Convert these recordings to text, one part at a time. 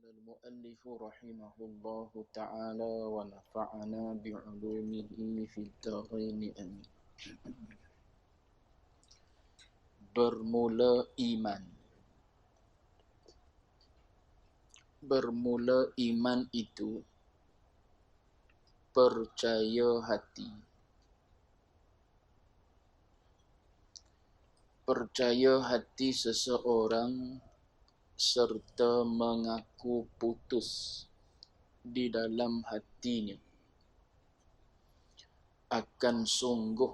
المؤلف رحمه الله تعالى ونفعنا بعلومه في الدارين آمين. Bermula iman. Bermula iman itu percaya hati. Percaya hati seseorang serta mengaku putus di dalam hatinya akan sungguh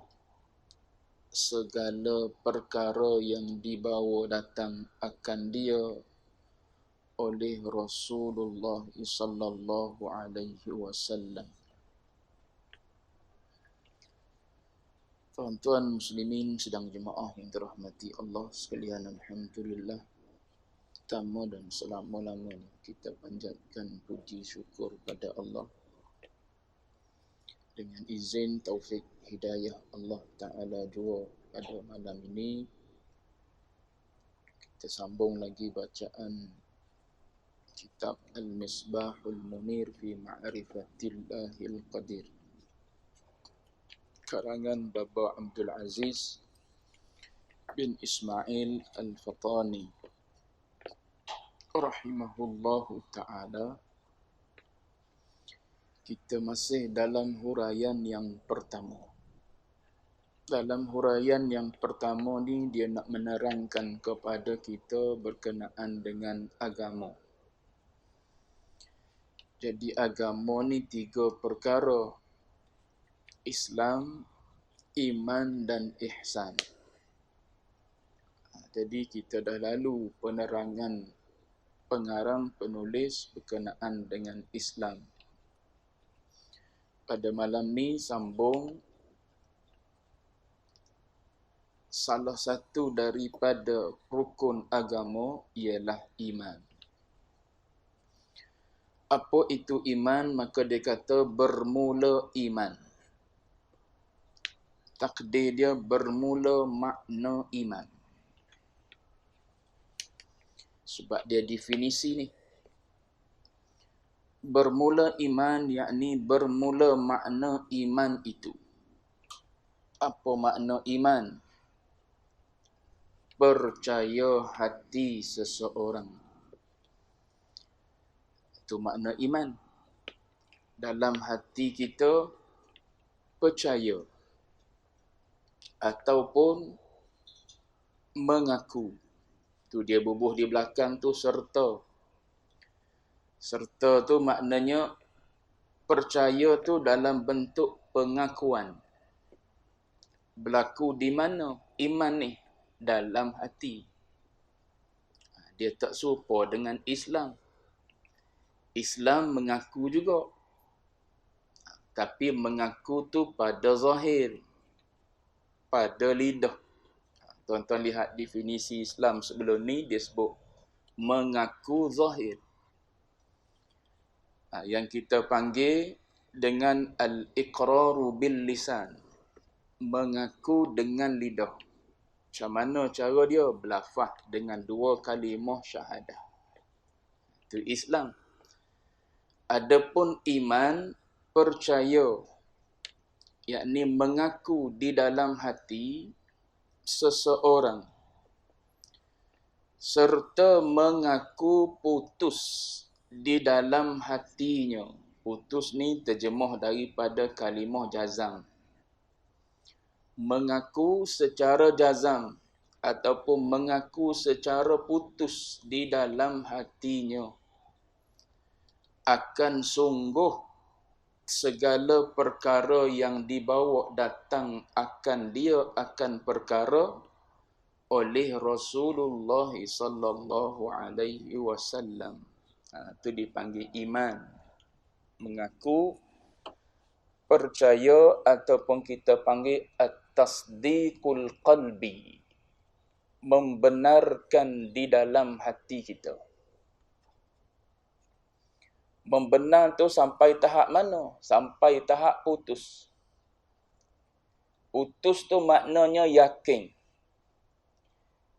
segala perkara yang dibawa datang akan dia oleh Rasulullah sallallahu alaihi wasallam. Tuan-tuan muslimin sedang jemaah yang dirahmati Allah sekalian, alhamdulillah. Pertama dan selama-lamanya kita panjatkan puji syukur pada Allah. Dengan izin taufik hidayah Allah Ta'ala jua pada malam ini, kita sambung lagi bacaan kitab Al-Misbahul Munir fi Ma'rifatillahil Qadir, karangan Baba Abdul Aziz bin Ismail Al-Fatani rahimahullahu ta'ala. Kita masih dalam huraian yang pertama. Dalam huraian yang pertama ni dia nak menerangkan kepada kita berkenaan dengan agama. Jadi agama ni 3 perkara: Islam, iman dan ihsan. Jadi kita dah lalu penerangan pengarang penulis berkenaan dengan Islam. Pada malam ni sambung salah satu daripada rukun agama ialah iman. Apa itu iman? Maka dia kata bermula iman. Takdir dia bermula makna iman. Sebab dia definisi ni. Bermula iman, yakni bermula makna iman itu. Apa makna iman? Percaya hati seseorang. Itu makna iman. Dalam hati kita percaya ataupun mengaku. Tu dia bubuh di belakang tu serta. Serta tu maknanya percaya tu dalam bentuk pengakuan. Berlaku di mana iman ni? Dalam hati. Dia tak serupa dengan Islam. Islam mengaku juga. Tapi mengaku tu pada zahir. Pada lidah. Tuan-tuan lihat definisi Islam sebelum ni, dia sebut mengaku zahir. Yang kita panggil dengan al-iqraru bil lisan. Mengaku dengan lidah. Macam mana cara dia? Berlafaz dengan 2 kalimah syahadah. Itu Islam. Adapun iman, percaya, yakni mengaku di dalam hati seseorang serta mengaku putus di dalam hatinya. Putus ni terjemah daripada kalimah jazam. Mengaku secara jazam ataupun mengaku secara putus di dalam hatinya akan sungguh segala perkara yang dibawa datang akan dia akan perkara oleh Rasulullah sallallahu alaihi wasallam. Itu dipanggil iman. Mengaku, percaya ataupun kita panggil at-tasdiqul qalbi. Membenarkan di dalam hati kita. Membenar tu sampai tahap mana? Sampai tahap putus. Putus tu maknanya yakin.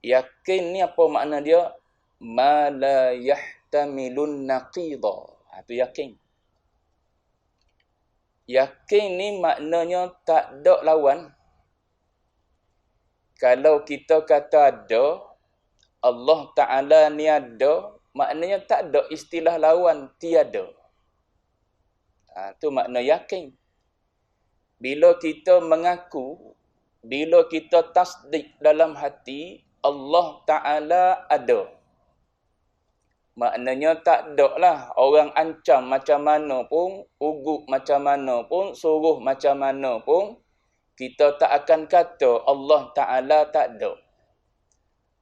Yakin ni apa makna dia? Ma la yahtamilun naqidha. Itu yakin. Yakin ni maknanya tak ada lawan. Kalau kita kata ada, Allah Ta'ala ni ada, maknanya tak ada istilah lawan, tiada. Itu makna yakin. Bila kita mengaku, bila kita tasdik dalam hati, Allah Ta'ala ada. Maknanya tak ada lah orang ancam macam mana pun, ugut macam mana pun, suruh macam mana pun, kita tak akan kata Allah Ta'ala tak ada.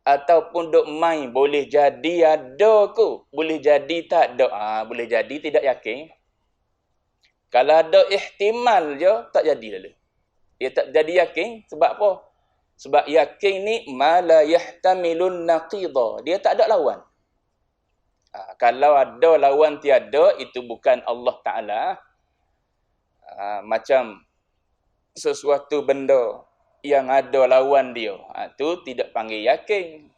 Ataupun duk main, boleh jadi ada ke? Boleh jadi tak ada. Boleh jadi tidak yakin. Kalau ada ihtimal je, tak jadi lalu. Dia tak jadi yakin. Sebab apa? Sebab yakin ni, ma la yahtamilun naqidha. Dia tak ada lawan. Kalau ada lawan tiada, itu bukan Allah Ta'ala. Macam sesuatu benda yang ada lawan dia. Itu tidak panggil yakin.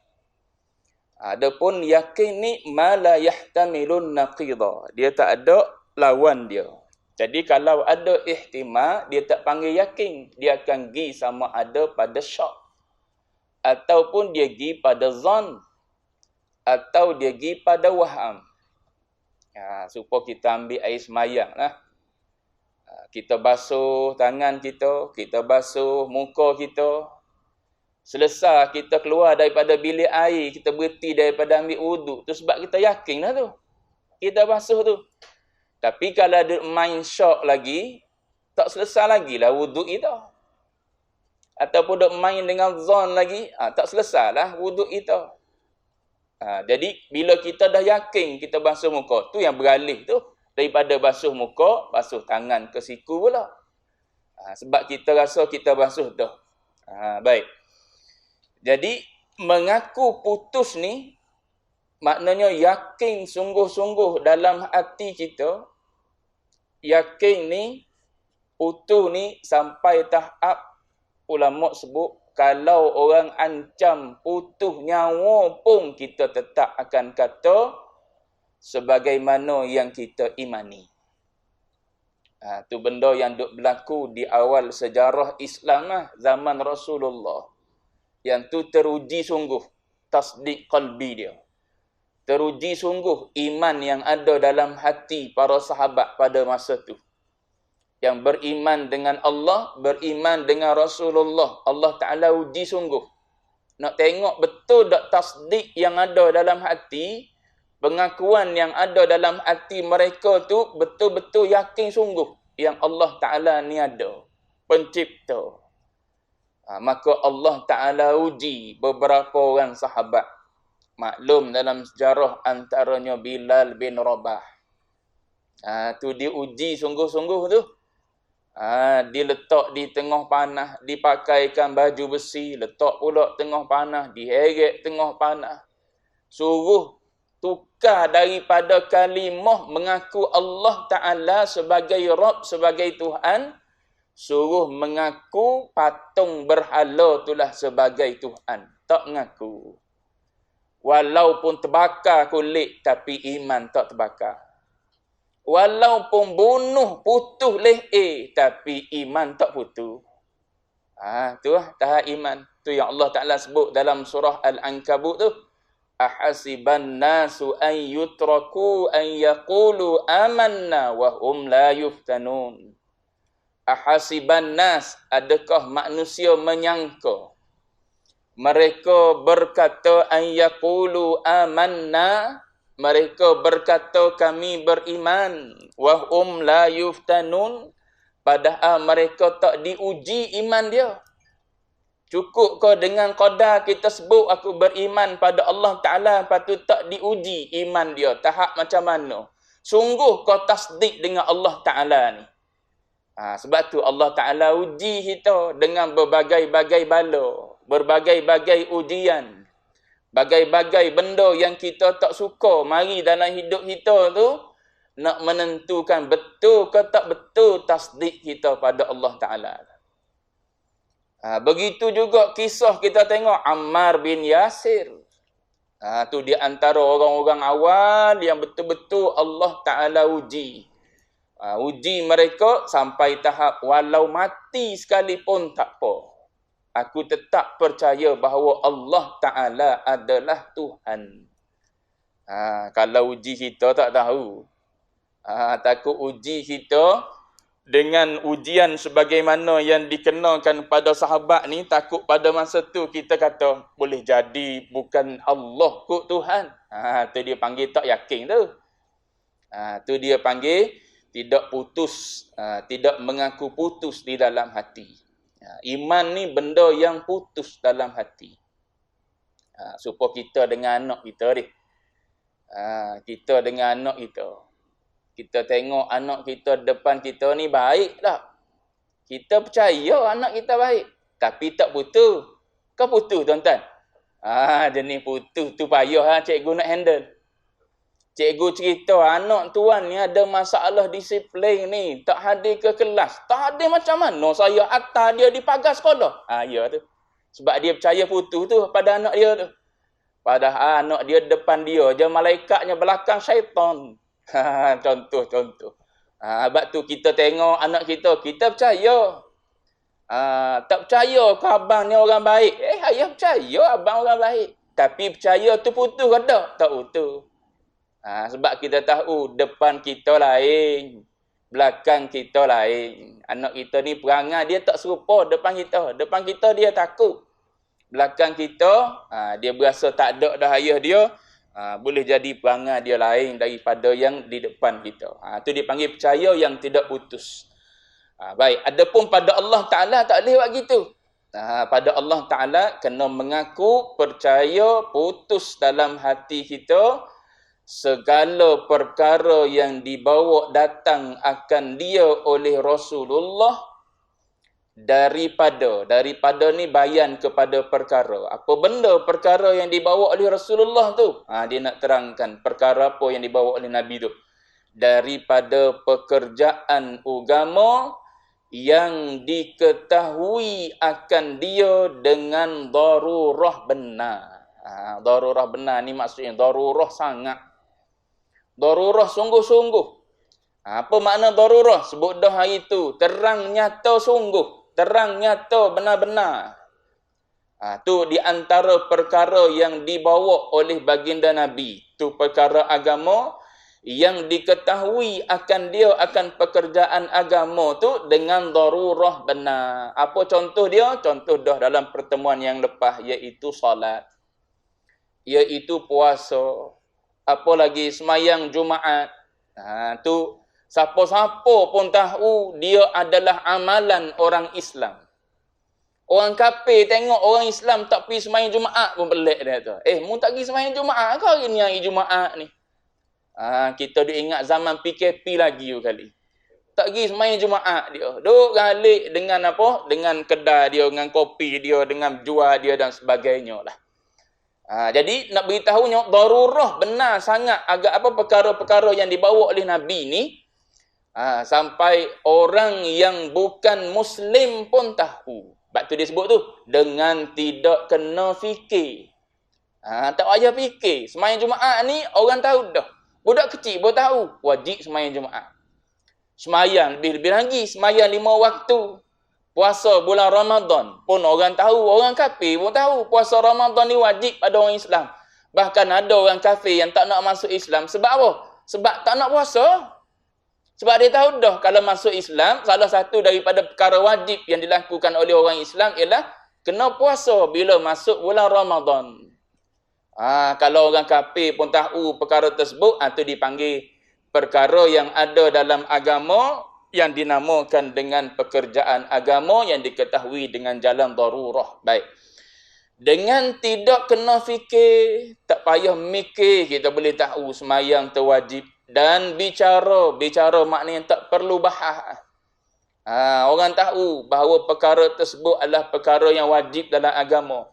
Adapun yakin ni, ma la yahtamilun naqidha. Dia tak ada lawan dia. Jadi kalau ada ihtimal, dia tak panggil yakin. Dia akan pergi sama ada pada syak. Ataupun dia pergi pada zon. Atau dia pergi pada waham. Supaya kita ambil air semayang lah. Kita basuh tangan kita basuh muka kita. Selesai kita keluar daripada bilik air, kita berhenti daripada ambil wuduk. Tu sebab kita yakin lah tu. Kita basuh tu. Tapi kalau ada main syok lagi, tak selesai lagi lah wuduk kita. Ataupun duk main dengan zon lagi, tak selesai lah wuduk kita. Jadi, bila kita dah yakin kita basuh muka, tu yang beralih tu. Daripada basuh muka, basuh tangan ke siku pula. Sebab kita rasa kita basuh dah. Baik. Jadi, mengaku putus ni, maknanya yakin sungguh-sungguh dalam hati kita. Yakin ni, putus ni sampai tahap ulama sebut, kalau orang ancam putus nyawa pun kita tetap akan kata sebagaimana yang kita imani. Itu benda yang duk berlaku di awal sejarah Islam lah, zaman Rasulullah. Yang tu teruji sungguh tasdik qalbi dia. Teruji sungguh iman yang ada dalam hati para sahabat pada masa tu. Yang beriman dengan Allah, beriman dengan Rasulullah. Allah Ta'ala uji sungguh. Nak tengok betul tak tasdik yang ada dalam hati, pengakuan yang ada dalam hati mereka tu betul-betul yakin sungguh yang Allah Ta'ala ni ada. Pencipta. Maka Allah Ta'ala uji beberapa orang sahabat. Maklum dalam sejarah antaranya Bilal bin Rabah. Tu diuji sungguh-sungguh tu. Diletak di tengah panah, dipakaikan baju besi, letak pula tengah panah, diheret tengah panah. Suruh tukar daripada kalimah mengaku Allah Ta'ala sebagai Rabb, sebagai Tuhan, suruh mengaku patung berhala itulah sebagai Tuhan. Tak mengaku. Walaupun terbakar kulit, tapi iman tak terbakar. Walaupun bunuh putus leher, tapi iman tak putus. Tu lah tahap iman. Tu yang Allah Ta'ala sebut dalam surah Al-Ankabut tu. Ahasiban nasu an yutraku an yaqulu amanna wa hum la yuftanun. Ahasiban nas, adakah manusia menyangka mereka berkata an yaqulu amanna, mereka berkata kami beriman, wahum la yuftanun, padahal mereka tak diuji iman dia. Cukup kau dengan qadar kita sebut aku beriman pada Allah Ta'ala, lepas tu tak diuji iman dia. Tahap macam mana? Sungguh kau tasdik dengan Allah Ta'ala ni. Sebab tu Allah Ta'ala uji kita dengan berbagai-bagai bala, berbagai-bagai ujian. Bagai-bagai benda yang kita tak suka mari dalam hidup kita tu, nak menentukan betul ke tak betul tasdik kita pada Allah Ta'ala. Begitu juga kisah kita tengok Ammar bin Yasir. Tu di antara orang-orang awal yang betul-betul Allah Ta'ala uji. Uji mereka sampai tahap walau mati sekalipun tak apa. Aku tetap percaya bahawa Allah Ta'ala adalah Tuhan. Kalau uji kita tak tahu. Takut uji kita dengan ujian sebagaimana yang dikenakan pada sahabat ni, takut pada masa tu kita kata boleh jadi bukan Allah kot Tuhan. Tu dia panggil tak yakin tu. Tu dia panggil tidak putus, tidak mengaku putus di dalam hati. Iman ni benda yang putus dalam hati. Supaya kita dengan anak kita ni. Kita dengan anak kita. Kita tengok anak kita depan kita ni baik tak? Kita percaya anak kita baik. Tapi tak putus. Kau putus tuan-tuan? Jenis putus tu payah cikgu nak handle. Cikgu cerita anak tuan ni ada masalah disiplin ni. Tak hadir ke kelas. Tak hadir macam mana saya hantar dia di pagar sekolah? Ya tu. Sebab dia percaya putus tu pada anak dia tu. Padahal anak dia depan dia je malaikatnya belakang syaitan. Contoh. Sebab tu kita tengok anak kita, kita percaya. Tak percaya ke abang ni orang baik. Ayah percaya abang orang baik. Tapi percaya tu putus ke tak? Tak putus. Sebab kita tahu depan kita lain, belakang kita lain. Anak kita ni perangai dia tak serupa depan kita. Depan kita dia takut. Belakang kita, dia berasa tak ada dah ayah dia. Boleh jadi perangai dia lain daripada yang di depan kita. Itu dipanggil percaya yang tidak putus. Baik, adapun pada Allah Ta'ala tak boleh buat gitu. Pada Allah Ta'ala kena mengaku, percaya, putus dalam hati kita segala perkara yang dibawa datang akan dia oleh Rasulullah daripada ni bayan kepada perkara. Apa benda perkara yang dibawa oleh Rasulullah tu? Dia nak terangkan perkara apa yang dibawa oleh Nabi tu. Daripada pekerjaan agama yang diketahui akan dia dengan darurah benar. Darurah benar ni maksudnya darurah sangat. Darurah sungguh-sungguh. Apa makna darurah? Sebut dah hari tu. Terang nyata sungguh. Terang nyata benar-benar. Tu di antara perkara yang dibawa oleh baginda Nabi. Tu perkara agama yang diketahui akan dia akan pekerjaan agama tu dengan darurah benar. Apa contoh dia? Contoh dah dalam pertemuan yang lepas, iaitu salat, iaitu puasa, apa lagi semayang Jumaat. Tu siapa-siapa pun tahu dia adalah amalan orang Islam. Orang kafir tengok orang Islam tak pergi sembahyang Jumaat pun pelik dia tu. Mu tak pergi sembahyang Jumaat ke hari ni hari Jumaat ni? Kita diingat zaman PKP lagi kali. Tak pergi sembahyang Jumaat dia. Duk galik dengan apa? Dengan kedai dia, dengan kopi dia, dengan jual dia dan sebagainya lah. Jadi nak beritahunya darurah benar sangat agak apa perkara-perkara yang dibawa oleh Nabi ni. Sampai orang yang bukan Muslim pun tahu. Sebab tu dia sebut tu, dengan tidak kena fikir. Tak payah fikir. Sembahyang Jumaat ni orang tahu dah. Budak kecil pun tahu wajib sembahyang Jumaat. Sembahyang lebih-lebih lagi, sembahyang 5 waktu. Puasa bulan Ramadan pun orang tahu, orang kafir pun tahu puasa Ramadan ni wajib pada orang Islam. Bahkan ada orang kafir yang tak nak masuk Islam. Sebab apa? Sebab tak nak puasa. Sebab dia tahu dah kalau masuk Islam, salah satu daripada perkara wajib yang dilakukan oleh orang Islam ialah kena puasa bila masuk bulan Ramadan. Kalau orang kafir pun tahu perkara tersebut, itu dipanggil perkara yang ada dalam agama yang dinamakan dengan pekerjaan agama yang diketahui dengan jalan darurah. Baik. Dengan tidak kena fikir, tak payah mikir, kita boleh tahu semayang terwajib. Dan bicara maknanya tak perlu bahas. Orang tahu bahawa perkara tersebut adalah perkara yang wajib dalam agama.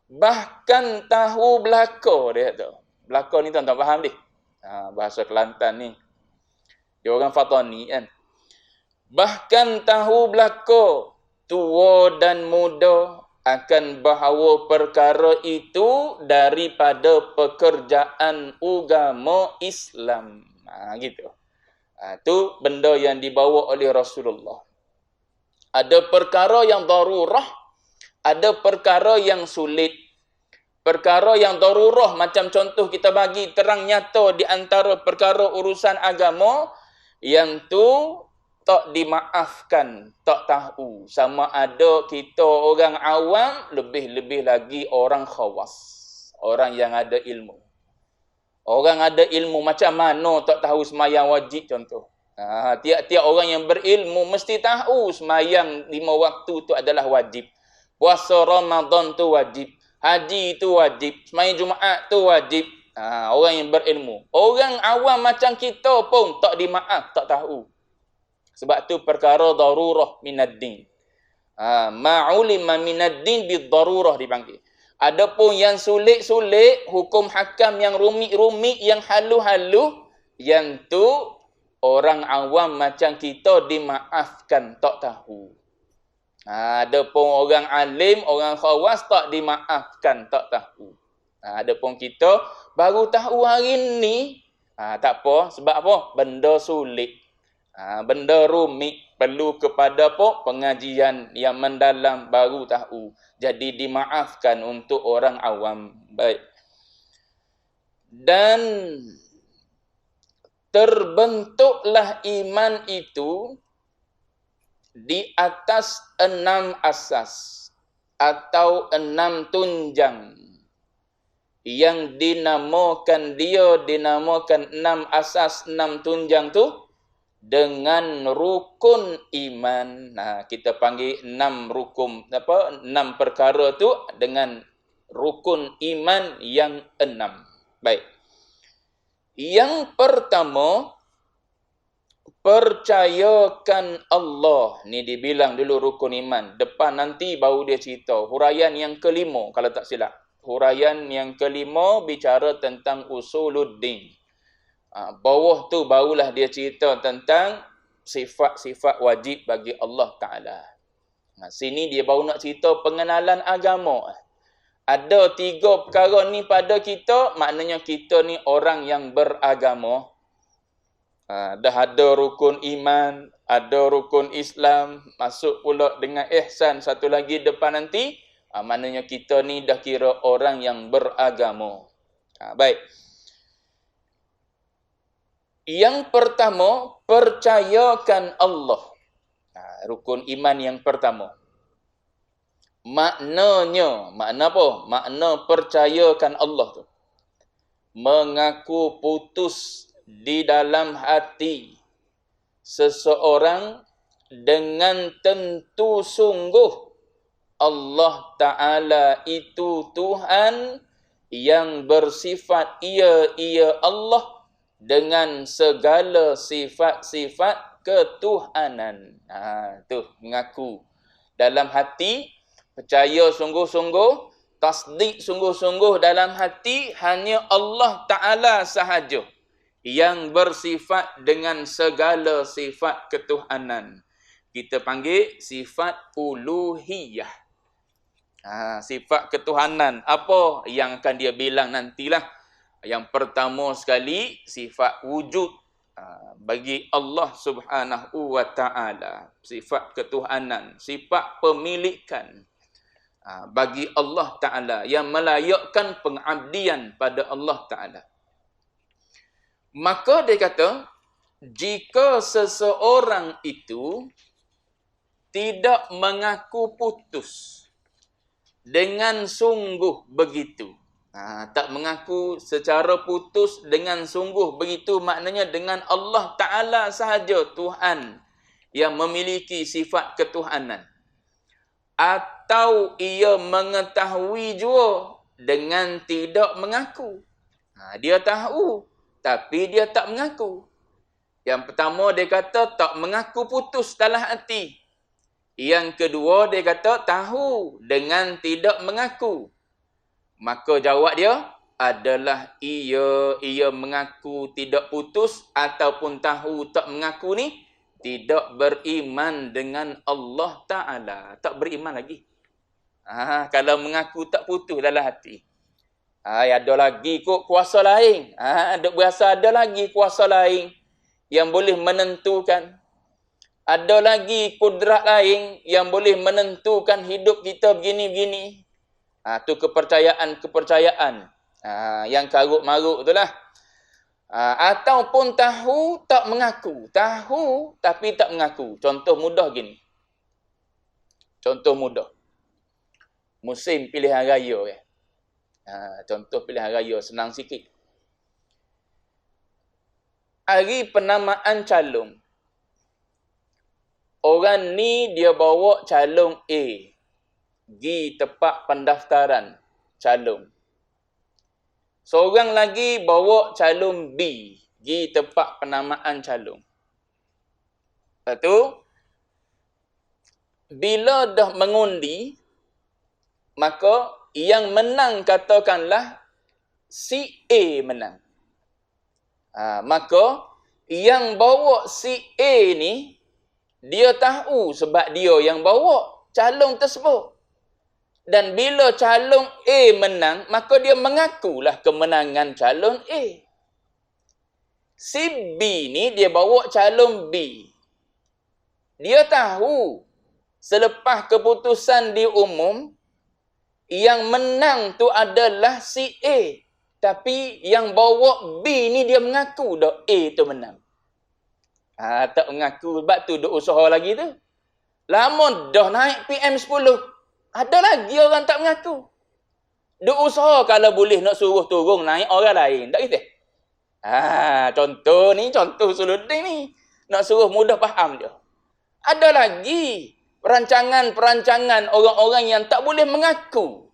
Bahkan tahu belaka dia tu. Belaka ni tuan-tuan faham dia? Bahasa Kelantan ni. Dia orang Fatani kan. Bahkan tahu belaka tua dan muda, akan bahawa perkara itu daripada pekerjaan agama Islam. Gitu. Tu benda yang dibawa oleh Rasulullah. Ada perkara yang darurah, ada perkara yang sulit. Perkara yang darurah macam contoh kita bagi terang nyata di antara perkara urusan agama yang tu tak dimaafkan, tak tahu. Sama ada kita orang awam, lebih-lebih lagi orang khawas. Orang yang ada ilmu. Orang ada ilmu macam mana tak tahu semayang wajib contoh. Tiap-tiap orang yang berilmu mesti tahu semayang 5 waktu tu adalah wajib. Puasa Ramadan tu wajib. Haji tu wajib. Semayang Jumaat tu wajib. Orang yang berilmu. Orang awam macam kita pun tak dimaaf, tak tahu. Sebab tu perkara darurah minad-din. Ma'ulima minad-din bid-darurah dipanggil. Adapun yang sulit-sulit, hukum hakam yang rumit-rumit, yang halu-halu, yang tu orang awam macam kita dimaafkan, tak tahu. Adapun orang alim, orang khawas tak dimaafkan, tak tahu. Adapun kita baru tahu hari ni, tak apa, sebab apa? Benda sulit. Benda rumit, perlu kepada apa? Pengajian yang mendalam baru tahu. Jadi dimaafkan untuk orang awam. Baik. Dan terbentuklah iman itu di atas 6 asas atau 6 tunjang yang dinamakan 6 asas, 6 tunjang tu dengan rukun iman. Kita panggil 6 rukun 6 perkara tu dengan rukun iman yang 6. Baik. Yang pertama, percayakan Allah. Ni dibilang dulu rukun iman. Depan nanti baru dia cerita. Huraian yang kelima kalau tak silap. Huraian yang kelima bicara tentang usuluddin. Bawah tu barulah dia cerita tentang sifat-sifat wajib bagi Allah Ta'ala. Sini dia baru nak cerita pengenalan agama. Ada 3 perkara ni pada kita, maknanya kita ni orang yang beragama. Dah ada rukun iman, ada rukun Islam, masuk pula dengan ihsan satu lagi depan nanti, maknanya kita ni dah kira orang yang beragama. Baik. Yang pertama, percayakan Allah. Rukun iman yang pertama. Makna apa? Makna percayakan Allah tu. Mengaku putus di dalam hati seseorang dengan tentu sungguh Allah Ta'ala itu Tuhan yang bersifat ia Allah dengan segala sifat-sifat ketuhanan. Tu mengaku dalam hati, percaya sungguh-sungguh, tasdik sungguh-sungguh dalam hati, hanya Allah Ta'ala sahaja yang bersifat dengan segala sifat ketuhanan. Kita panggil sifat uluhiyah. Sifat ketuhanan. Apa yang akan dia bilang nantilah. Yang pertama sekali, sifat wujud bagi Allah Subhanahu wa Ta'ala. Sifat ketuhanan, sifat pemilikan bagi Allah Ta'ala yang melayakkan pengabdian pada Allah Ta'ala. Maka dia kata, jika seseorang itu tidak mengaku putus dengan sungguh begitu. Tak mengaku secara putus dengan sungguh begitu, maknanya dengan Allah Ta'ala sahaja Tuhan yang memiliki sifat ketuhanan. Atau ia mengetahui jua dengan tidak mengaku. Dia tahu, tapi dia tak mengaku. Yang pertama dia kata tak mengaku putus dalam hati. Yang kedua dia kata tahu dengan tidak mengaku. Maka jawab dia adalah ia mengaku tidak putus ataupun tahu tak mengaku ni tidak beriman dengan Allah Ta'ala. Tak beriman lagi. Kalau mengaku tak putus dalam hati. Ada lagi kot kuasa lain. Duk berasa ada lagi kuasa lain yang boleh menentukan. Ada lagi kudrat lain yang boleh menentukan hidup kita begini-begini. Tu kepercayaan-kepercayaan yang karut-marut itulah. Ataupun tahu tak mengaku. Tahu tapi tak mengaku. Contoh mudah gini. Contoh mudah. Musim pilihan raya. Contoh pilihan raya senang sikit. Hari penamaan calon. Orang ni dia bawa calon A. Gi tempat pendaftaran calon. Seorang lagi bawa calon B. Gi tempat penamaan calon. Lepas tu, bila dah mengundi, maka yang menang katakanlah si A menang. Maka yang bawa si A ni, dia tahu sebab dia yang bawa calon tersebut. Dan bila calon A menang, maka dia mengakulah kemenangan calon A. Si B ni dia bawa calon B. Dia tahu selepas keputusan diumum, yang menang tu adalah si A. Tapi yang bawa B ni dia mengaku dah A tu menang. Tak mengaku sebab tu duk usaha lagi tu. Lama dah naik PM10. Ada lagi orang tak mengaku. Duk usaha kalau boleh nak suruh turun naik orang lain. Tak gitu? Contoh ni, contoh Suluddin ni. Nak suruh mudah faham dia. Ada lagi perancangan-perancangan orang-orang yang tak boleh mengaku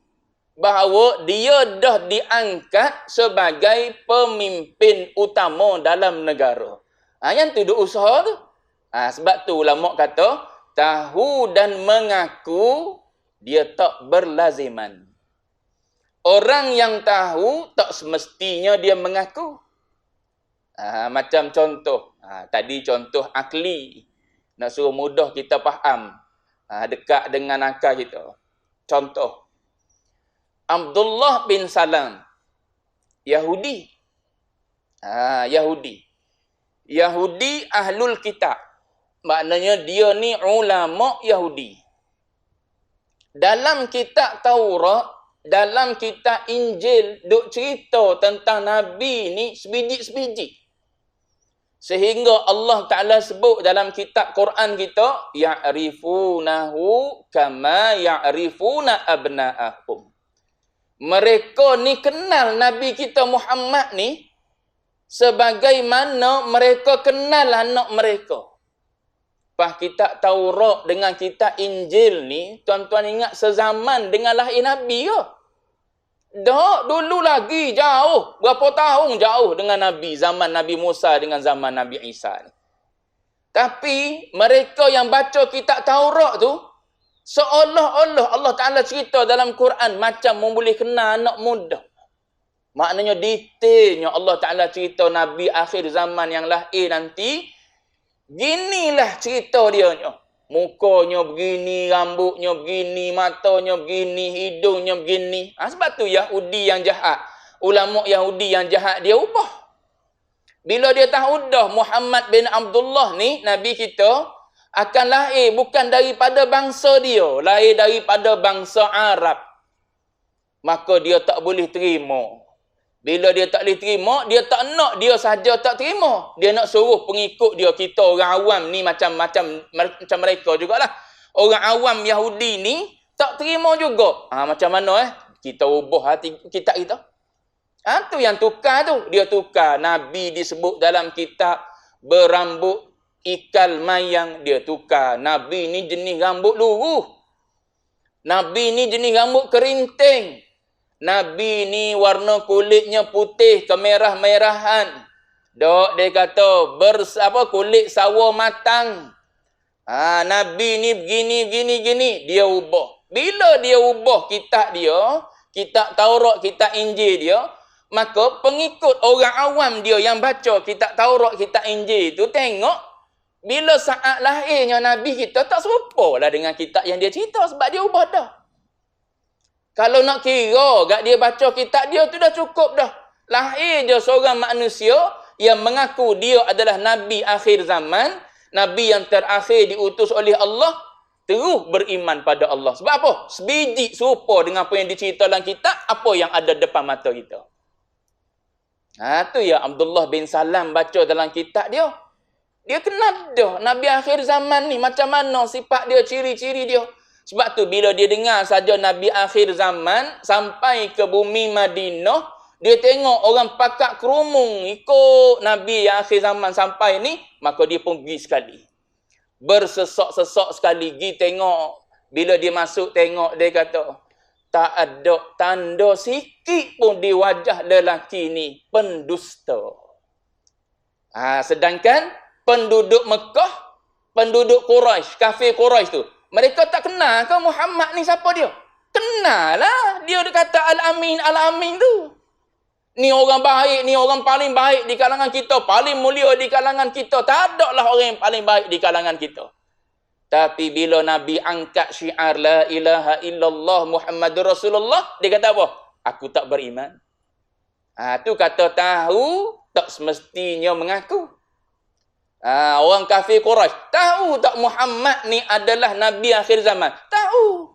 bahawa dia dah diangkat sebagai pemimpin utama dalam negara. Yang tu duk usaha tu. Sebab tu ulama kata, tahu dan mengaku dia tak berlaziman. Orang yang tahu tak semestinya dia mengaku. Macam contoh. Tadi contoh akli. Nak suruh mudah kita faham. Dekat dengan akal kita. Contoh. Abdullah bin Salam. Yahudi. Yahudi. Yahudi ahlul kitab. Maknanya dia ni ulama Yahudi. Dalam kitab Taurat, dalam kitab Injil, duk cerita tentang Nabi ni sebiji-sebiji. Sehingga Allah Ta'ala sebut dalam kitab Quran kita, ya'rifunahu kama ya'rifuna abna'ahum. Mereka ni kenal Nabi kita Muhammad ni sebagaimana mereka kenal anak mereka. Pas kitab Taurat dengan kitab Injil ni, tuan-tuan ingat sezaman dengan lahir Nabi ke? Dah, dulu lagi jauh. Berapa tahun jauh dengan Nabi, zaman Nabi Musa dengan zaman Nabi Isa ni. Tapi mereka yang baca kitab Taurat tu, seolah-olah Allah Ta'ala cerita dalam Quran macam boleh kenal anak muda. Maknanya detailnya Allah Ta'ala cerita Nabi akhir zaman yang lahir nanti. Ginilah cerita dia. Mukanya begini, rambutnya begini, matanya begini, hidungnya begini. Sebab tu Yahudi yang jahat. Ulama Yahudi yang jahat dia ubah. Bila dia tahu dah Muhammad bin Abdullah ni, Nabi kita, akan lahir bukan daripada bangsa dia, lahir daripada bangsa Arab. Maka dia tak boleh terima. Bila dia tak boleh terima, dia tak nak dia saja tak terima. Dia nak suruh pengikut dia, kita orang awam ni macam mereka jugalah. Orang awam Yahudi ni tak terima juga. Macam mana kita ubah hati kitab kita. Tu yang tukar tu. Dia tukar. Nabi disebut dalam kitab berambut ikal mayang. Dia tukar. Nabi ni jenis rambut luruh. Nabi ni jenis rambut kerinting. Nabi ni warna kulitnya putih kemerah-merahan. Dok dia kata kulit sawo matang. Nabi ni begini. Dia ubah. Bila dia ubah kitab dia, kitab Taurat, kitab Injil dia, maka pengikut orang awam dia yang baca kitab Taurat, kitab Injil tu tengok bila saat lahirnya Nabi kita tak serupa lah dengan kitab yang dia cerita sebab dia ubah dah. Kalau nak kira gak dia baca kitab dia tu dah cukup dah. Lahir je seorang manusia yang mengaku dia adalah Nabi akhir zaman, Nabi yang terakhir diutus oleh Allah, terus beriman pada Allah. Sebab apa? Sebiji serupa dengan apa yang dicerita dalam kitab, apa yang ada depan mata kita. Tu ya Abdullah bin Salam baca dalam kitab dia. Dia kenal dah Nabi akhir zaman ni macam mana sifat dia, ciri-ciri dia. Sebab tu bila dia dengar saja Nabi akhir zaman sampai ke bumi Madinah, dia tengok orang pakak kerumung ikut Nabi yang akhir zaman sampai ni, maka dia pun pergi sekali. Bersesak-sesak sekali pergi tengok. Bila dia masuk tengok, dia kata, tak ada tanda sikit pun di wajah lelaki ni pendusta. Sedangkan penduduk Mekah, penduduk Quraisy, kafir Quraisy tu, mereka tak kenal ke Muhammad ni siapa dia? Kenal lah. Dia kata Al-Amin, Al-Amin tu. Ni orang baik, ni orang paling baik di kalangan kita, paling mulia di kalangan kita. Tak ada lah orang yang paling baik di kalangan kita. Tapi bila Nabi angkat syiar la ilaha illallah Muhammadur Rasulullah, dia kata apa? Aku tak beriman. Tu kata tahu tak semestinya mengaku. Orang kafir Quraisy tahu tak Muhammad ni adalah Nabi akhir zaman? Tahu.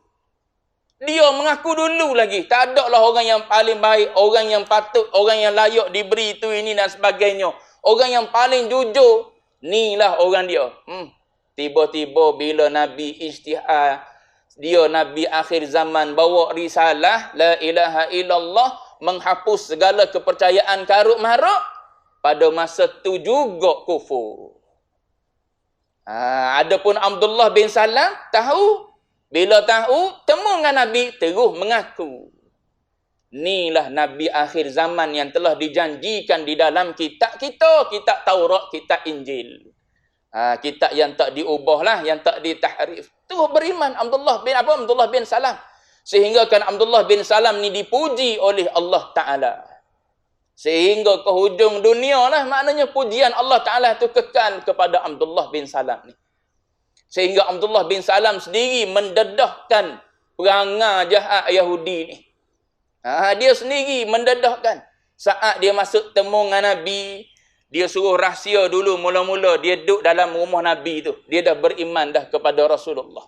Dia mengaku dulu lagi. Tak ada lah orang yang paling baik, orang yang patut, orang yang layak diberi itu, ini dan sebagainya. Orang yang paling jujur, ni lah orang dia. Tiba-tiba bila Nabi isytihar, dia Nabi akhir zaman bawa risalah, la ilaha illallah, menghapus segala kepercayaan karut maruk, pada masa tu juga kufur. Adapun Abdullah bin Salam tahu, bila tahu temu dengan Nabi terus mengaku. Inilah Nabi akhir zaman yang telah dijanjikan di dalam kitab kita, kitab Taurat, kitab Injil. Kitab yang tak diubah lah, yang tak ditahrif. Terus beriman Abdullah bin Salam. Sehingga kan Abdullah bin Salam ni dipuji oleh Allah Ta'ala. Sehingga ke hujung dunia lah, maknanya pujian Allah Ta'ala tu kekal kepada Abdullah bin Salam ni. Sehingga Abdullah bin Salam sendiri mendedahkan perangai jahat Yahudi ni. Dia sendiri mendedahkan. Saat dia masuk temu dengan Nabi, dia suruh rahsia dulu mula-mula. Dia duduk dalam rumah Nabi tu. Dia dah beriman dah kepada Rasulullah.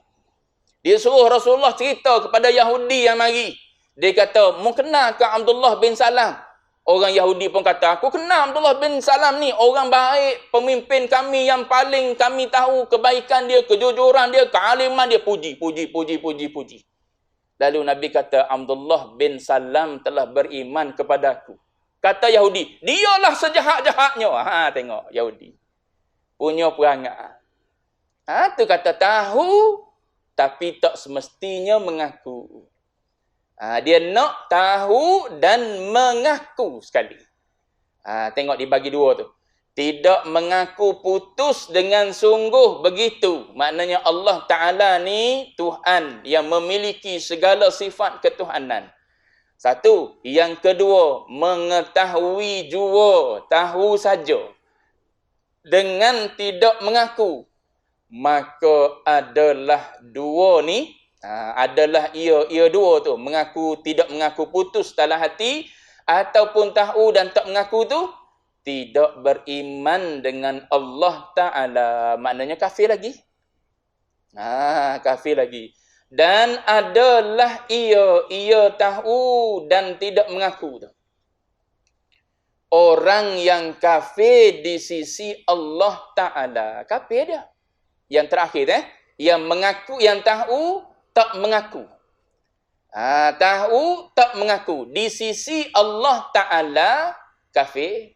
Dia suruh Rasulullah cerita kepada Yahudi yang mari. Dia kata, mu kenal ke Abdullah bin Salam? Orang Yahudi pun kata, aku kenal Abdullah bin Salam ni. Orang baik, pemimpin kami yang paling kami tahu kebaikan dia, kejujuran dia, kealiman dia. Puji. Lalu Nabi kata, Abdullah bin Salam telah beriman kepadaku. Kata Yahudi, dialah sejahat-jahatnya. Tengok Yahudi. Punya perangai. Tu kata tahu, tapi tak semestinya mengaku. Dia nak tahu dan mengaku sekali. Tengok dibagi dua tu. Tidak mengaku putus dengan sungguh begitu. Maknanya Allah Ta'ala ni Tuhan yang memiliki segala sifat ketuhanan. Satu. Yang kedua, mengetahui jua, tahu saja. Dengan tidak mengaku. Maka adalah dua ni, adalah ia dua tu. Mengaku, tidak mengaku putus dalam hati, ataupun tahu dan tak mengaku tu, tidak beriman dengan Allah Ta'ala. Maknanya kafir lagi. Kafir lagi. Dan adalah ia tahu dan tidak mengaku tu. Orang yang kafir di sisi Allah Ta'ala. Kafir dia. Yang terakhir yang mengaku, yang tahu tak mengaku. Tahu tak mengaku. Di sisi Allah Ta'ala kafir.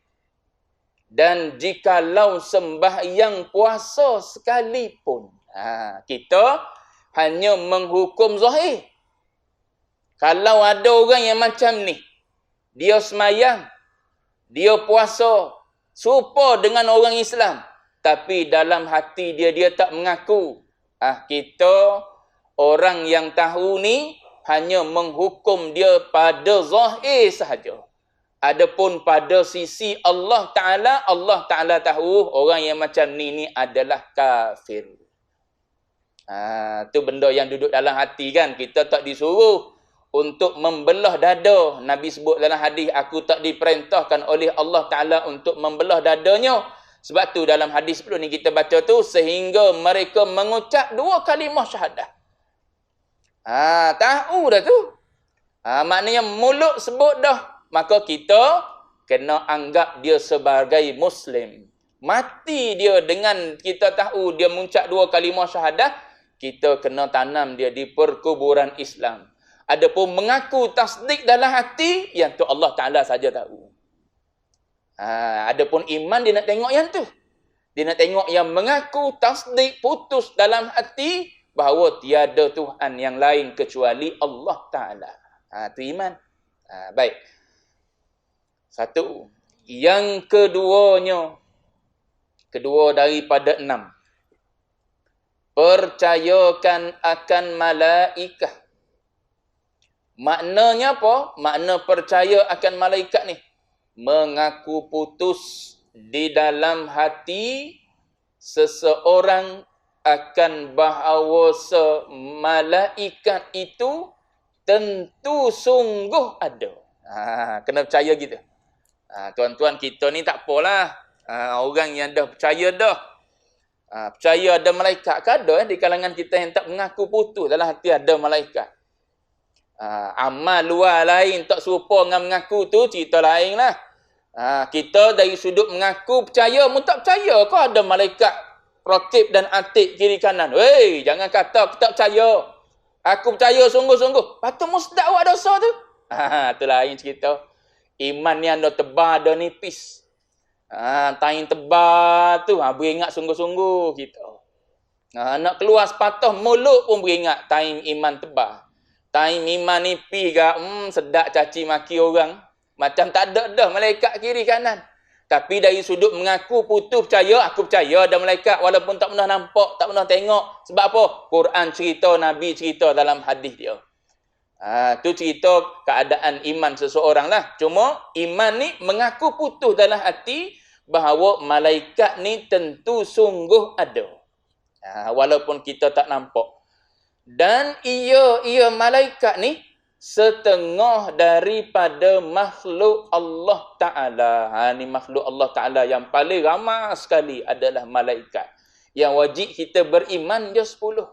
Dan jikalau sembahyang puasa sekalipun, kita hanya menghukum zahir. Kalau ada orang yang macam ni, dia sembahyang, dia puasa, serupa dengan orang Islam, tapi dalam hati dia tak mengaku. Kita orang yang tahu ni hanya menghukum dia pada zahir sahaja. Adapun pada sisi Allah Ta'ala tahu orang yang macam ni adalah kafir. Tu benda yang duduk dalam hati kan. Kita tak disuruh untuk membelah dada. Nabi sebut dalam hadis, aku tak diperintahkan oleh Allah Ta'ala untuk membelah dadanya. Sebab tu dalam hadis sebelum ni kita baca tu, sehingga mereka mengucap 2 kalimah syahadah. Tahu dah tu. Maknanya mulut sebut dah. Maka kita kena anggap dia sebagai Muslim. Mati dia dengan kita tahu dia mengucap 2 kalimah syahadah, kita kena tanam dia di perkuburan Islam. Adapun mengaku tasdik dalam hati, yang tu Allah Ta'ala saja tahu. Adapun iman dia nak tengok yang tu. Dia nak tengok yang mengaku tasdik putus dalam hati bahawa tiada Tuhan yang lain kecuali Allah Ta'ala. Itu iman. Baik. Satu. Yang keduanya, kedua daripada 6. Percayakan akan malaikat. Maknanya apa? Makna percaya akan malaikat ni, mengaku putus di dalam hati seseorang akan bahawa malaikat itu tentu sungguh ada. Kena percaya gitu. Tuan-tuan, kita ni tak apalah. Orang yang dah percaya dah. Percaya ada malaikat ke ada di kalangan kita yang tak mengaku putus dalam hati ada malaikat. Amal luar lain tak serupa dengan mengaku tu cerita lain lah. Kita dari sudut mengaku percaya, mu tak percaya kau ada malaikat rakib dan atid kiri kanan. Wey, jangan kata aku tak percaya. Aku percaya sungguh-sungguh. Patut mu sedap awak dosa tu. Tu lain cerita. Iman ni anda tebal, ada nipis. Tain tebal tu, beringat sungguh-sungguh kita. Nak keluar sepatah mulut pun beringat tain iman tebal. Tain iman nipis ke, sedap caci maki orang. Macam tak ada dah malaikat kiri kanan. Tapi dari sudut mengaku putus percaya, aku percaya ada malaikat walaupun tak pernah nampak, tak pernah tengok. Sebab apa? Quran cerita, Nabi cerita dalam hadis dia. Tu cerita keadaan iman seseorang lah. Cuma iman ni mengaku putus dalam hati bahawa malaikat ni tentu sungguh ada. Walaupun kita tak nampak. Dan ia malaikat ni setengah daripada makhluk Allah Ta'ala. Ni makhluk Allah Ta'ala yang paling ramai sekali adalah malaikat. Yang wajib kita beriman dia 10.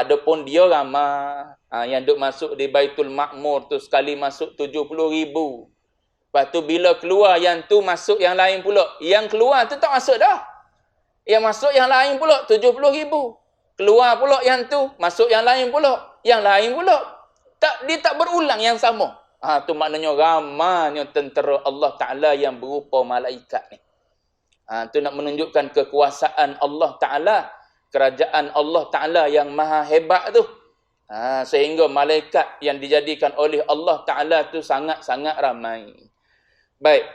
Adapun dia ramai. Yang duk masuk di Baitul Ma'mur tu sekali masuk 70,000. Lepas tu bila keluar yang tu masuk yang lain pula. Yang keluar tu tak masuk dah. Yang masuk yang lain pula 70,000. Keluar pula yang tu, masuk yang lain pula. Yang lain pula. Dia tak berulang yang sama. Tu maknanya ramanya tentera Allah Ta'ala yang berupa malaikat ni. Tu nak menunjukkan kekuasaan Allah Ta'ala. Kerajaan Allah Ta'ala yang maha hebat tu. Sehingga malaikat yang dijadikan oleh Allah Ta'ala tu sangat-sangat ramai. Baik.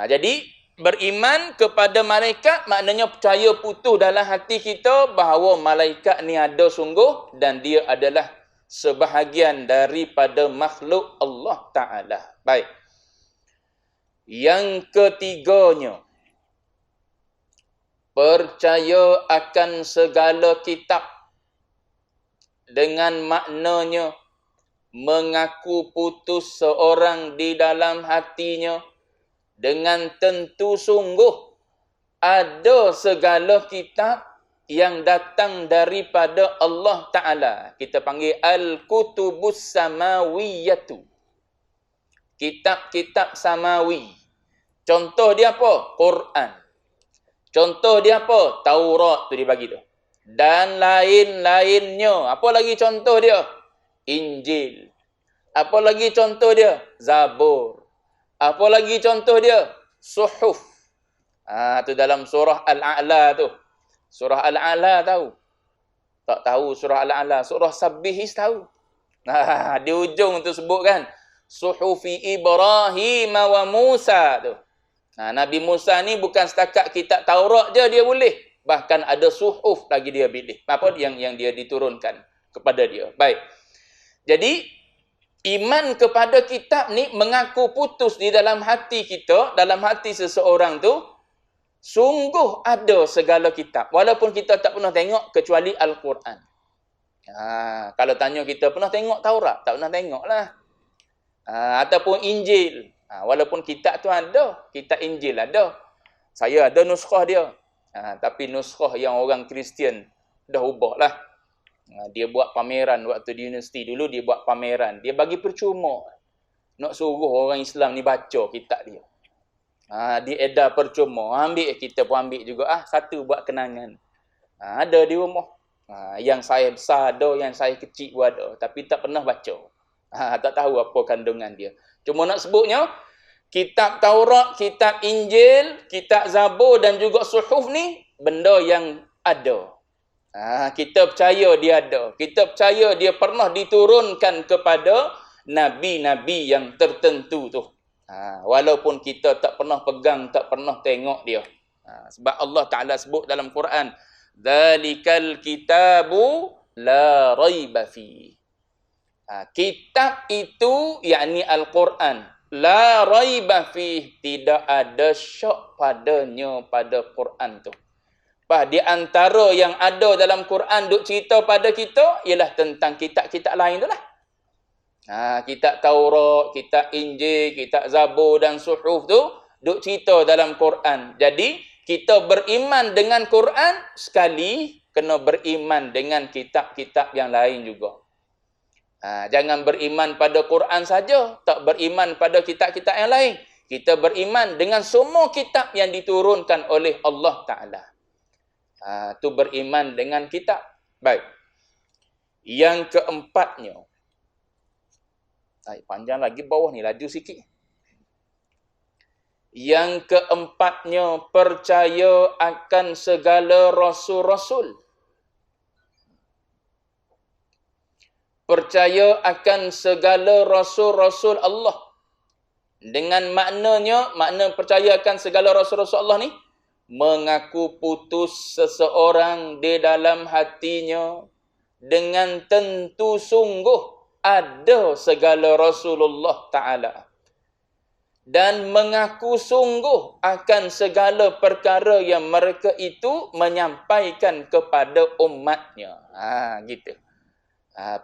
Jadi beriman kepada malaikat maknanya percaya putus dalam hati kita bahawa malaikat ni ada sungguh dan dia adalah sebahagian daripada makhluk Allah Ta'ala. Baik. Yang ketiganya, percaya akan segala kitab dengan maknanya mengaku putus seorang di dalam hatinya dengan tentu sungguh ada segala kitab yang datang daripada Allah Ta'ala. Kita panggil Al-Kutubus Samawiyatu. Kitab-kitab samawi. Contoh dia apa? Quran. Contoh dia apa? Taurat tu dia bagi tu. Dan lain-lainnya. Apa lagi contoh dia? Injil. Apa lagi contoh dia? Zabur. Apa lagi contoh dia? Suhuf. Tu dalam surah Al-A'la tu. Surah Al-A'la tahu? Tak tahu surah Al-A'la. Surah Sabbihis tahu? Di ujung tu sebut kan? Suhufi Ibrahim wa Musa tu. Nabi Musa ni bukan setakat kitab Taurat je dia boleh. Bahkan ada suhuf lagi dia pilih. Apa yang dia diturunkan kepada dia. Baik. Jadi iman kepada kitab ni mengaku putus di dalam hati kita, dalam hati seseorang tu, sungguh ada segala kitab. Walaupun kita tak pernah tengok kecuali Al-Quran. Kalau tanya kita pernah tengok Taurat? Tak pernah tengok lah. Ataupun Injil. Walaupun kitab tu ada. Kitab Injil ada. Saya ada nuskhah dia. Tapi nuskhah yang orang Kristian dah ubah lah. Dia buat pameran waktu di universiti dulu. Dia buat pameran. Dia bagi percuma. Nak suruh orang Islam ni baca kitab dia. Dia edar percuma. Ambil, kita pun ambil juga. Satu buat kenangan. Ada di rumah. Yang saya besar ada, yang saya kecil pun ada. Tapi tak pernah baca. Tak tahu apa kandungan dia. Cuma nak sebutnya, kitab Taurat, kitab Injil, kitab Zabur dan juga Suhuf ni, benda yang ada. Kita percaya dia ada. Kita percaya dia pernah diturunkan kepada Nabi-Nabi yang tertentu tu. Walaupun kita tak pernah pegang, tak pernah tengok dia. Sebab Allah Ta'ala sebut dalam Quran, Dzalikal kitabu la raiba fi. Kitab itu, yakni Al-Quran, la raiba fi, tidak ada syak padanya pada Quran tu. Di antara yang ada dalam Quran duk cerita pada kita ialah tentang kitab-kitab lain tu lah. Kitab Taurat, kitab Injil, kitab Zabur dan Suhuf tu duk cerita dalam Quran. Jadi kita beriman dengan Quran sekali, kena beriman dengan kitab-kitab yang lain juga. Jangan beriman pada Quran saja, tak beriman pada kitab-kitab yang lain. Kita beriman dengan semua kitab yang diturunkan oleh Allah Ta'ala. Tu beriman dengan kitab. Baik. Yang keempatnya. Panjang lagi bawah ni, laju sikit. Yang keempatnya, percaya akan segala rasul-rasul. Percaya akan segala rasul-rasul Allah. Dengan maknanya, makna percaya akan segala rasul-rasul Allah ni, mengaku putus seseorang di dalam hatinya dengan tentu sungguh ada segala Rasulullah Ta'ala. Dan mengaku sungguh akan segala perkara yang mereka itu menyampaikan kepada umatnya. Gitu.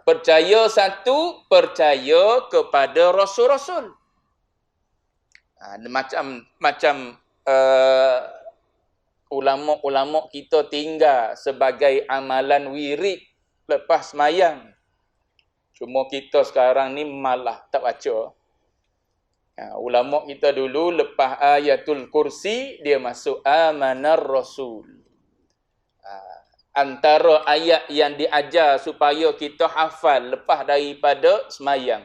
Percaya satu, percaya kepada Rasul-Rasul. Macam ulama-ulama kita tinggal sebagai amalan wirid lepas semayang. Cuma kita sekarang ni malah tak baca. Ulama kita dulu lepas ayatul kursi, dia masuk amanar rasul. Antara ayat yang diajar supaya kita hafal lepas daripada semayang.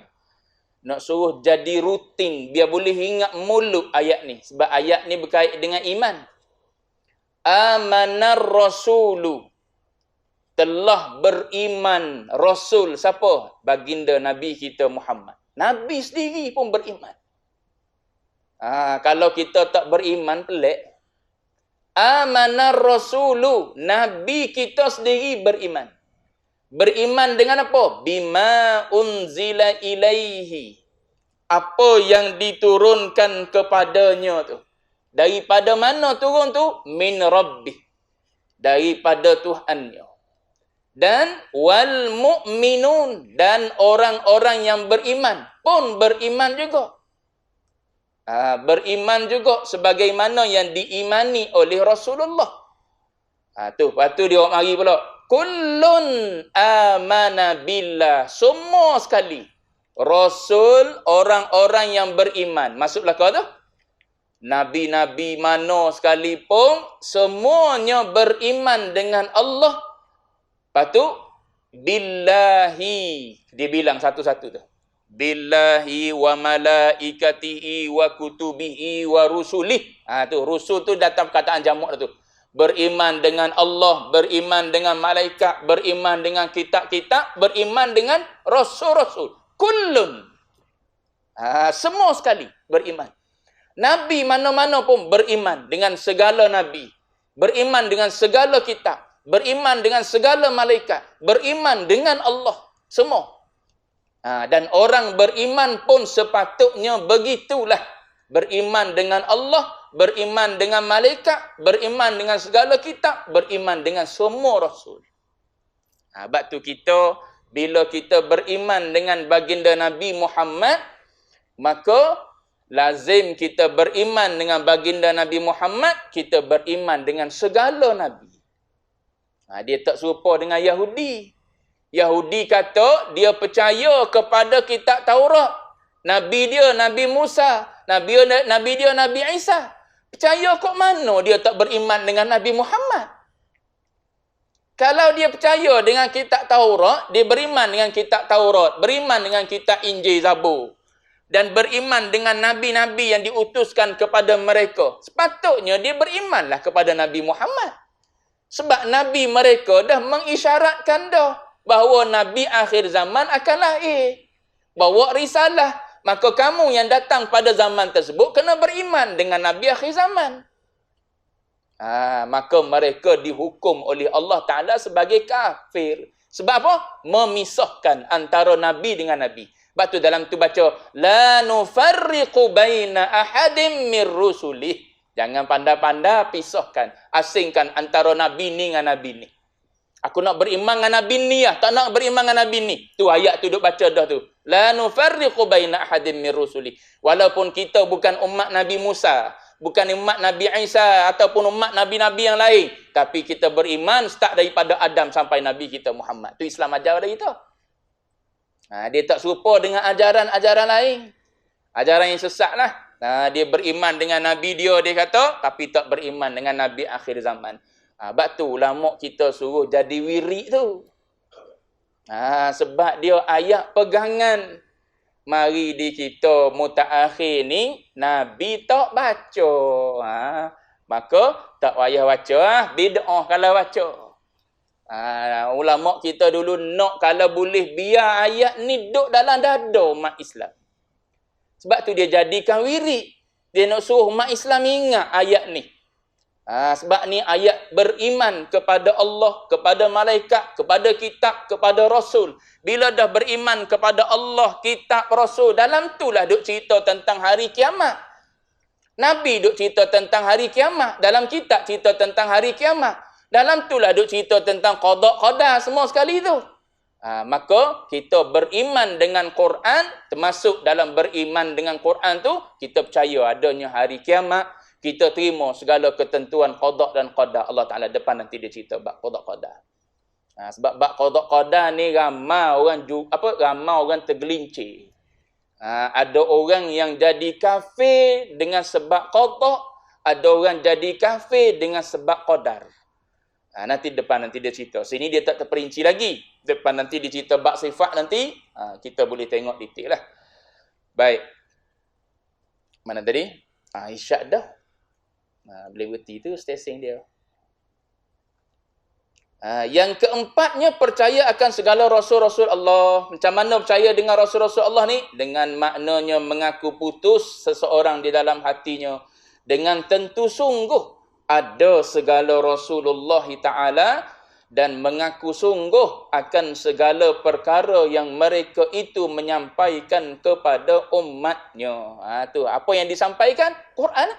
Nak suruh jadi rutin, biar boleh ingat mulut ayat ni. Sebab ayat ni berkait dengan iman. Amanar rasulu. Telah beriman Rasul. Siapa? Baginda Nabi kita Muhammad. Nabi sendiri pun beriman. Kalau kita tak beriman, pelik. Amanar rasulu. Nabi kita sendiri beriman. Beriman dengan apa? Bima unzila ilaihi. Apa yang diturunkan kepadanya tu. Daripada mana turun tu? Min rabbih. Daripada Tuhannya. Dan wal mu'minun. Dan orang-orang yang beriman pun beriman juga. Beriman juga sebagaimana yang diimani oleh Rasulullah. Lepas tu dia mari pula. Kullun amana billah. Semua sekali. Rasul, orang-orang yang beriman. Maksudlah kau tu? Nabi-nabi mana sekalipun, semuanya beriman dengan Allah. Lepas tu, billahi. Dia bilang satu-satu tu. Billahi wa malaikatihi wa kutubihi wa rusulih. Tu rusul tu datang perkataan jamak tu. Beriman dengan Allah, beriman dengan malaikat, beriman dengan kitab-kitab, beriman dengan rasul-rasul. Kullun. Semua sekali beriman. Nabi mana-mana pun beriman dengan segala nabi. Beriman dengan segala kitab. Beriman dengan segala malaikat. Beriman dengan Allah. Semua. Dan orang beriman pun sepatutnya begitulah. Beriman dengan Allah, beriman dengan malaikat, beriman dengan segala kitab, beriman dengan semua rasul. Sebab tu kita, bila kita beriman dengan baginda Nabi Muhammad, maka lazim kita beriman dengan baginda Nabi Muhammad, kita beriman dengan segala Nabi. Dia tak serupa dengan Yahudi. Yahudi kata dia percaya kepada kitab Taurat. Nabi dia Nabi Musa, Nabi dia Nabi Isa. Percaya kok mana dia tak beriman dengan Nabi Muhammad? Kalau dia percaya dengan kitab Taurat, dia beriman dengan kitab Taurat, beriman dengan kitab Injil, Zabur, dan beriman dengan nabi-nabi yang diutuskan kepada mereka, sepatutnya dia berimanlah kepada Nabi Muhammad. Sebab nabi mereka dah mengisyaratkan dah bahawa nabi akhir zaman akan lahir, bawa risalah. Maka kamu yang datang pada zaman tersebut kena beriman dengan nabi akhir zaman. Maka mereka dihukum oleh Allah Ta'ala sebagai kafir. Sebab apa? Memisahkan antara nabi dengan nabi. Sebab tu dalam tu baca, la nufarriqu baina ahadim mir rusulih. Jangan pandai-pandai pisahkan, asingkan antara nabi ni dengan nabi ni. Aku nak beriman dengan nabi ni lah, tak nak beriman dengan nabi ni. Tu ayat tu duk baca dah tu. La nufarriqu baina ahadim mir rusulih. Walaupun kita bukan umat Nabi Musa, bukan umat Nabi Isa ataupun umat nabi-nabi yang lain, tapi kita beriman start daripada Adam sampai Nabi kita Muhammad. Tu Islam ajar pada kita. Dia tak serupa dengan ajaran-ajaran lain. Ajaran yang sesat lah. Dia beriman dengan Nabi dia kata, tapi tak beriman dengan Nabi akhir zaman. Sebab tu ulama kita suruh jadi wirid tu. Sebab dia ayat pegangan. Mari di kita mutaakhir ni, Nabi tak baca. Maka tak payah baca. Bid'ah kalau baca. Ulama kita dulu nak kalau boleh biar ayat ni duduk dalam dada umat Islam. Sebab tu dia jadikan wirid. Dia nak suruh umat Islam ingat ayat ni. Sebab ni ayat beriman kepada Allah, kepada malaikat, kepada kitab, kepada Rasul. Bila dah beriman kepada Allah, kitab, Rasul, dalam itulah duk cerita tentang hari kiamat. Nabi duk cerita tentang hari kiamat. Dalam kitab cerita tentang hari kiamat. Dalam itulah duk cerita tentang qada qadar semua sekali tu. Maka kita beriman dengan Quran, termasuk dalam beriman dengan Quran tu, kita percaya adanya hari kiamat, kita terima segala ketentuan qada dan qadar Allah Ta'ala. Depan nanti dia cerita bab qada qadar. Sebab bab qada qadar ni ramai orang tergelincir. Ada orang yang jadi kafir dengan sebab qada, ada orang jadi kafir dengan sebab qadar. Nanti dia cerita. Sini dia tak terperinci lagi. Depan nanti dia cerita bab sifat nanti. Kita boleh tengok detail lah. Baik. Mana tadi? Isyak dah. Boleh berhenti tu stesen dia. Yang keempatnya, percaya akan segala Rasul-Rasul Allah. Macam mana percaya dengan Rasul-Rasul Allah ni? Dengan maknanya mengaku putus seseorang di dalam hatinya. Dengan tentu sungguh ada segala Rasulullah Ta'ala dan mengaku sungguh akan segala perkara yang mereka itu menyampaikan kepada umatnya. Tu apa yang disampaikan? Quran.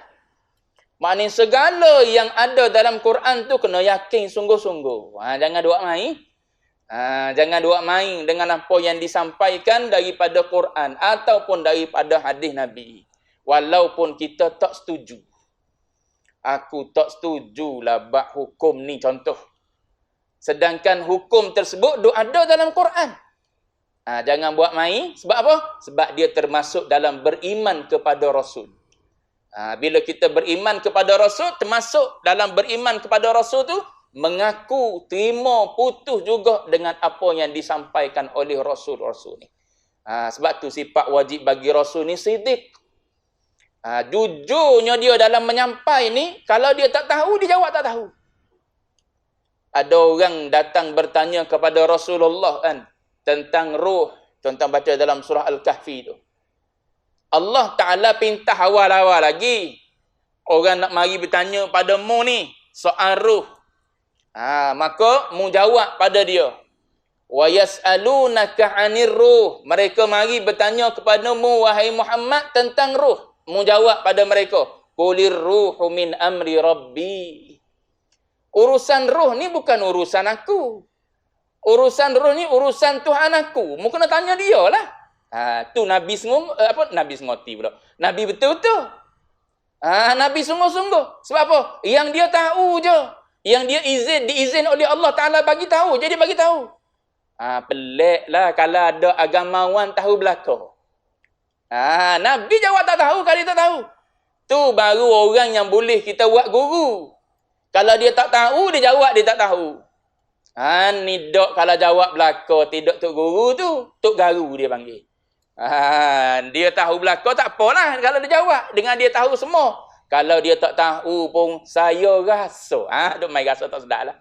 Maknanya segala yang ada dalam Quran tu kena yakin sungguh-sungguh. Jangan buat main. Jangan buat main dengan apa yang disampaikan daripada Quran ataupun daripada hadis Nabi. Walaupun kita tak setuju. Aku tak setujulah bab hukum ni contoh. Sedangkan hukum tersebut ada dalam Quran. Jangan buat main. Sebab apa? Sebab dia termasuk dalam beriman kepada Rasul. Bila kita beriman kepada Rasul, termasuk dalam beriman kepada Rasul tu, mengaku, terima, putus juga dengan apa yang disampaikan oleh Rasul-Rasul ni. Sebab tu sifat wajib bagi Rasul ni siddiq. Jujurnya dia dalam menyampai ni, kalau dia tak tahu, dia jawab tak tahu. Ada orang datang bertanya kepada Rasulullah kan, tentang ruh. Contoh baca dalam surah Al-Kahfi tu. Allah Ta'ala pinta awal-awal lagi. Orang nak mari bertanya padamu ni, soal ruh. Maka mu jawab pada dia. Wa yas'alunaka 'anir ruh. Mereka mari bertanya kepadamu, wahai Muhammad, tentang ruh. Mu jawab pada mereka, qulir ruhu min amri rabbi. Urusan ruh ni bukan urusan aku. Urusan roh ni urusan Tuhan aku. Mu kena tanya dia lah. Tu Nabi Nabi sengoti pula. Nabi betul-betul. Nabi sungguh-sungguh. Sebab apa? Yang dia tahu je. Yang dia diizin oleh Allah Ta'ala bagi tahu. Jadi bagi tahu. Pelik lah kalau ada agamawan tahu belakang. Nabi jawab tak tahu, kalau dia tak tahu. Tu baru orang yang boleh kita buat guru. Kalau dia tak tahu, dia jawab dia tak tahu. Ni dok kalau jawab belaka tidak tok guru tu, tok garu dia panggil. Dia tahu belaka tak apalah kalau dia jawab dengan dia tahu semua. Kalau dia tak tahu pun saya rasa. Duk main rasa tak sedap lah.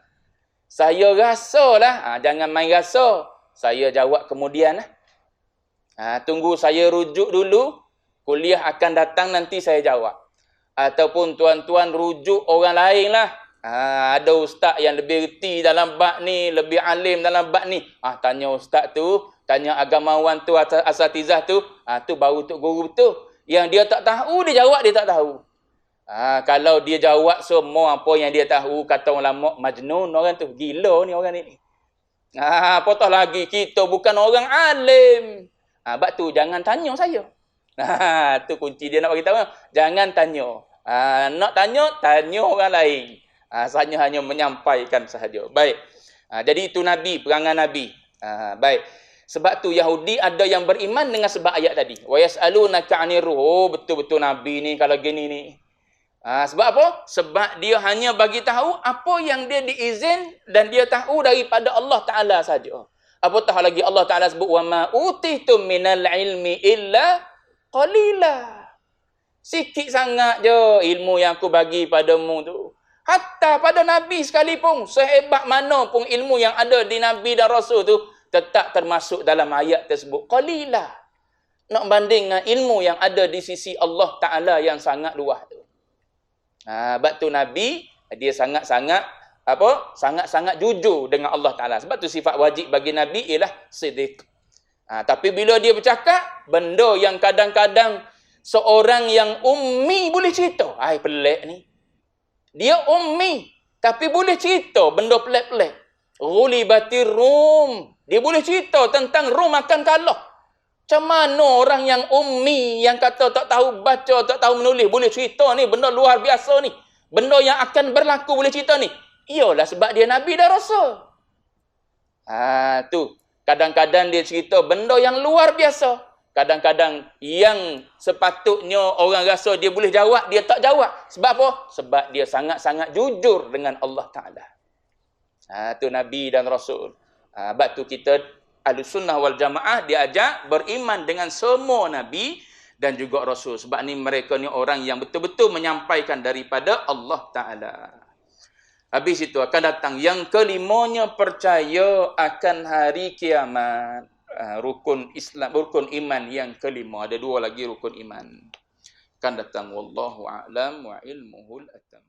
Saya rasa lah. Jangan main rasa. Saya jawab kemudian lah. Tunggu saya rujuk dulu. Kuliah akan datang nanti saya jawab. Ataupun tuan-tuan rujuk orang lain lah. Ada ustaz yang lebih reti dalam bab ni, lebih alim dalam bab ni. Tanya ustaz tu, tanya agamawan tu, asatizah tu, tu baru tok guru betul. Yang dia tak tahu, dia jawab dia tak tahu. Kalau dia jawab semua apa yang dia tahu, kata ulama majnun orang tu, gila ni orang ni. Apatah lagi kita bukan orang alim. Bab tu jangan tanya saya. Tu kunci dia nak bagi tahu. Jangan tanya. Nak tanya orang lain. Saya hanya menyampaikan sahaja. Baik. Jadi itu Nabi, perangai Nabi. Baik. Sebab tu Yahudi ada yang beriman dengan sebab ayat tadi. Wa yas'alunaka 'anir ruh. Betul-betul Nabi ni kalau gini ni. Sebab apa? Sebab dia hanya bagi tahu apa yang dia diizin dan dia tahu daripada Allah Ta'ala saja. Apatah lagi Allah Ta'ala sebut wa ma utitum minal ilmi illa qalila. Sikit sangat je ilmu yang aku bagi padamu tu. Hatta pada Nabi sekalipun, sehebat mana pun ilmu yang ada di Nabi dan Rasul tu, tetap termasuk dalam ayat tersebut. Qalilah. Nak banding dengan ilmu yang ada di sisi Allah Ta'ala yang sangat luas tu. Sebab tu Nabi, dia sangat-sangat jujur dengan Allah Ta'ala. Sebab tu sifat wajib bagi Nabi ialah siddiq. Tapi bila dia bercakap, benda yang kadang-kadang seorang yang ummi boleh cerita. Pelik ni. Dia ummi, tapi boleh cerita benda pelik-pelik. Ghulibatir Rum. Dia boleh cerita tentang Rum akan kalah. Macam mana orang yang ummi, yang kata tak tahu baca, tak tahu menulis, boleh cerita ni, benda luar biasa ni. Benda yang akan berlaku boleh cerita ni. Iyalah sebab dia Nabi dan Rasul. Tu. Kadang-kadang dia cerita benda yang luar biasa. Kadang-kadang yang sepatutnya orang rasa dia boleh jawab, dia tak jawab. Sebab apa? Sebab dia sangat-sangat jujur dengan Allah Ta'ala. Tu Nabi dan Rasul. Sebab tu kita Ahlussunnah wal Jamaah diajak beriman dengan semua Nabi dan juga Rasul. Sebab ni mereka ni orang yang betul-betul menyampaikan daripada Allah Ta'ala. Habis itu akan datang yang kelimanya, percaya akan hari kiamat. Rukun Islam, rukun iman yang kelima. Ada dua lagi rukun iman. Akan datang. Wallahu a'lam wa ilmuhul atam.